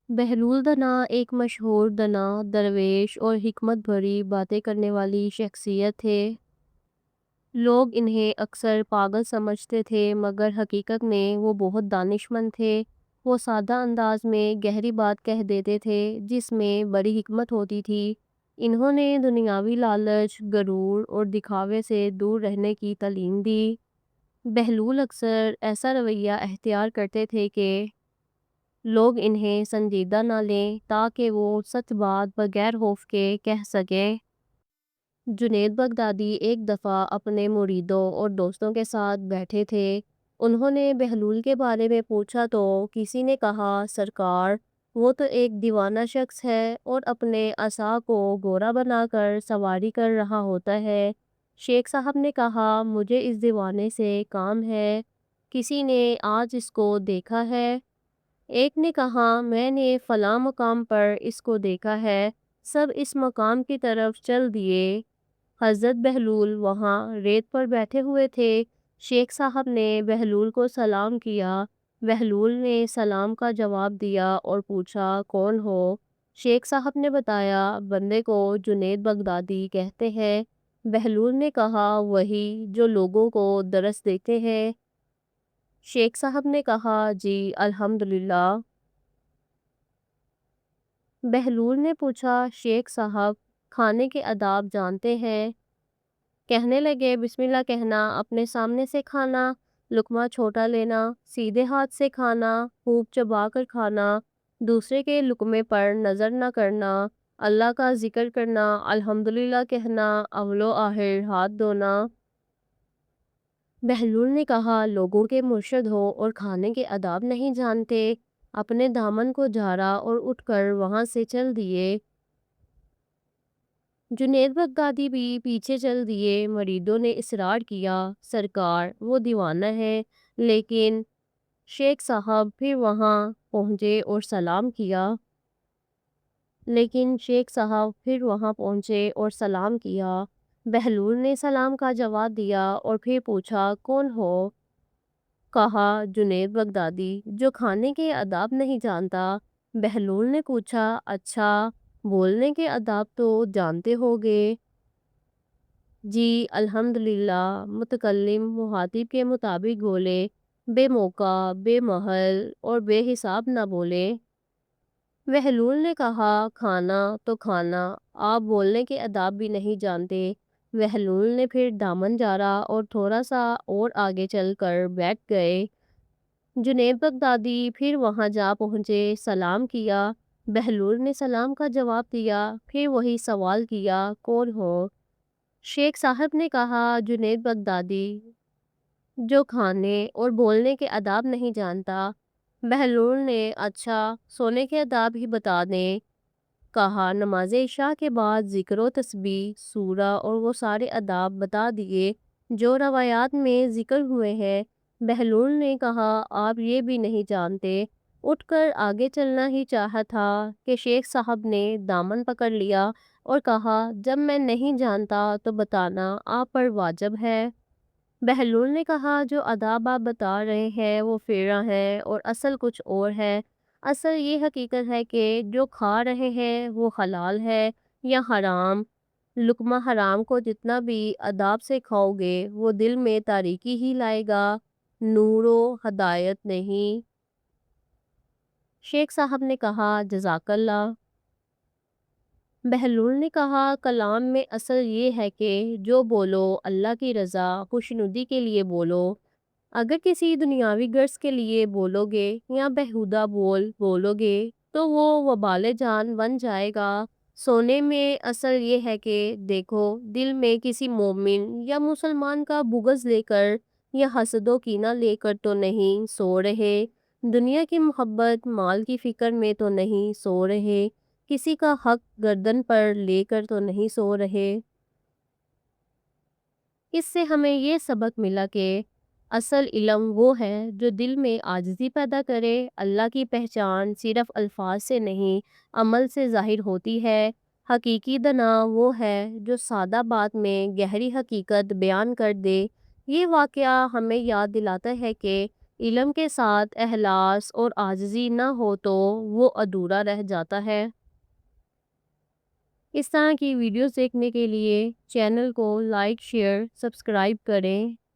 بہلول دنا ایک مشہور دنا، درویش اور حکمت بھری باتیں کرنے والی شخصیت تھے۔ لوگ انہیں اکثر پاگل سمجھتے تھے، مگر حقیقت میں وہ بہت دانش مند تھے۔ وہ سادہ انداز میں گہری بات کہہ دیتے تھے جس میں بڑی حکمت ہوتی تھی۔ انہوں نے دنیاوی لالچ، غرور اور دکھاوے سے دور رہنے کی تعلیم دی۔ بہلول اکثر ایسا رویہ اختیار کرتے تھے کہ لوگ انہیں سنجیدہ نہ لیں، تاکہ وہ سچ بات بغیر خوف کے کہہ سکیں۔ جنید بغدادی ایک دفعہ اپنے مریدوں اور دوستوں کے ساتھ بیٹھے تھے۔ انہوں نے بہلول کے بارے میں پوچھا تو کسی نے کہا، سرکار، وہ تو ایک دیوانہ شخص ہے اور اپنے عصا کو گھوڑا بنا کر سواری کر رہا ہوتا ہے۔ شیخ صاحب نے کہا، مجھے اس دیوانے سے کام ہے، کسی نے آج اس کو دیکھا ہے؟ ایک نے کہا، میں نے فلاں مقام پر اس کو دیکھا ہے۔ سب اس مقام کی طرف چل دیے۔ حضرت بہلول وہاں ریت پر بیٹھے ہوئے تھے۔ شیخ صاحب نے بہلول کو سلام کیا۔ بہلول نے سلام کا جواب دیا اور پوچھا، کون ہو؟ شیخ صاحب نے بتایا، بندے کو جنید بغدادی کہتے ہیں۔ بہلول نے کہا، وہی جو لوگوں کو درس دیتے ہیں۔ شیخ صاحب نے کہا، جی الحمدللہ۔ بہلول نے پوچھا، شیخ صاحب کھانے کے آداب جانتے ہیں؟ کہنے لگے، بسم اللہ کہنا، اپنے سامنے سے کھانا، لقمہ چھوٹا لینا، سیدھے ہاتھ سے کھانا، خوب چبا کر کھانا، دوسرے کے لقمے پر نظر نہ کرنا، اللہ کا ذکر کرنا، الحمدللہ کہنا، اول و آخر ہاتھ دھونا۔ بہلول نے کہا، لوگوں کے مرشد ہو اور کھانے کے آداب نہیں جانتے؟ اپنے دامن کو جھاڑا اور اٹھ کر وہاں سے چل دیے۔ جنید بغدادی بھی پیچھے چل دیے۔ مریدوں نے اصرار کیا، سرکار وہ دیوانہ ہے، لیکن شیخ صاحب پھر وہاں پہنچے اور سلام کیا۔ بہلول نے سلام کا جواب دیا اور پھر پوچھا، کون ہو؟ کہا، جنید بغدادی، جو کھانے کے آداب نہیں جانتا۔ بہلول نے پوچھا، اچھا، بولنے کے آداب تو جانتے ہوگے؟ جی الحمدللہ۔ متکلم مخاطب کے مطابق بولے، بے موقع، بے محل اور بے حساب نہ بولے۔ بہلول نے کہا، کھانا تو کھانا، آپ بولنے کے آداب بھی نہیں جانتے۔ بہلول نے پھر دامن جھاڑا اور تھوڑا سا اور آگے چل کر بیٹھ گئے۔ جنید بغدادی پھر وہاں جا پہنچے، سلام کیا۔ بہلول نے سلام کا جواب دیا، پھر وہی سوال کیا، کون ہو؟ شیخ صاحب نے کہا، جنید بغدادی، جو کھانے اور بولنے کے آداب نہیں جانتا۔ بہلول نے، اچھا، سونے کے آداب ہی بتا دیں۔ کہا، نماز عشاء کے بعد ذکر و تسبیح، سورہ اور وہ سارے آداب بتا دیے جو روایات میں ذکر ہوئے ہیں۔ بہلول نے کہا، آپ یہ بھی نہیں جانتے؟ اٹھ کر آگے چلنا ہی چاہا تھا کہ شیخ صاحب نے دامن پکڑ لیا اور کہا، جب میں نہیں جانتا تو بتانا آپ پر واجب ہے۔ بہلول نے کہا، جو آداب آپ بتا رہے ہیں وہ فیرا ہے اور اصل کچھ اور ہے۔ اصل یہ حقیقت ہے کہ جو کھا رہے ہیں وہ حلال ہے یا حرام۔ لقمہ حرام کو جتنا بھی آداب سے کھاؤ گے وہ دل میں تاریکی ہی لائے گا، نور و ہدایت نہیں۔ شیخ صاحب نے کہا، جزاک اللہ۔ بہلول نے کہا، کلام میں اصل یہ ہے کہ جو بولو اللہ کی رضا خوشنودی کے لیے بولو۔ اگر کسی دنیاوی غرض کے لیے بولو گے یا بیہودہ بولو گے تو وہ وبال جان بن جائے گا۔ سونے میں اصل یہ ہے کہ دیکھو، دل میں کسی مومن یا مسلمان کا بغض لے کر یا حسد و کینہ لے کر تو نہیں سو رہے، دنیا کی محبت، مال کی فکر میں تو نہیں سو رہے، کسی کا حق گردن پر لے کر تو نہیں سو رہے۔ اس سے ہمیں یہ سبق ملا کہ اصل علم وہ ہے جو دل میں عاجزی پیدا کرے۔ اللہ کی پہچان صرف الفاظ سے نہیں، عمل سے ظاہر ہوتی ہے۔ حقیقی دنا وہ ہے جو سادہ بات میں گہری حقیقت بیان کر دے۔ یہ واقعہ ہمیں یاد دلاتا ہے کہ علم کے ساتھ اخلاص اور عاجزی نہ ہو تو وہ ادھورا رہ جاتا ہے۔ اس طرح کی ویڈیوز دیکھنے کے لیے چینل کو لائک، شیئر، سبسکرائب کریں۔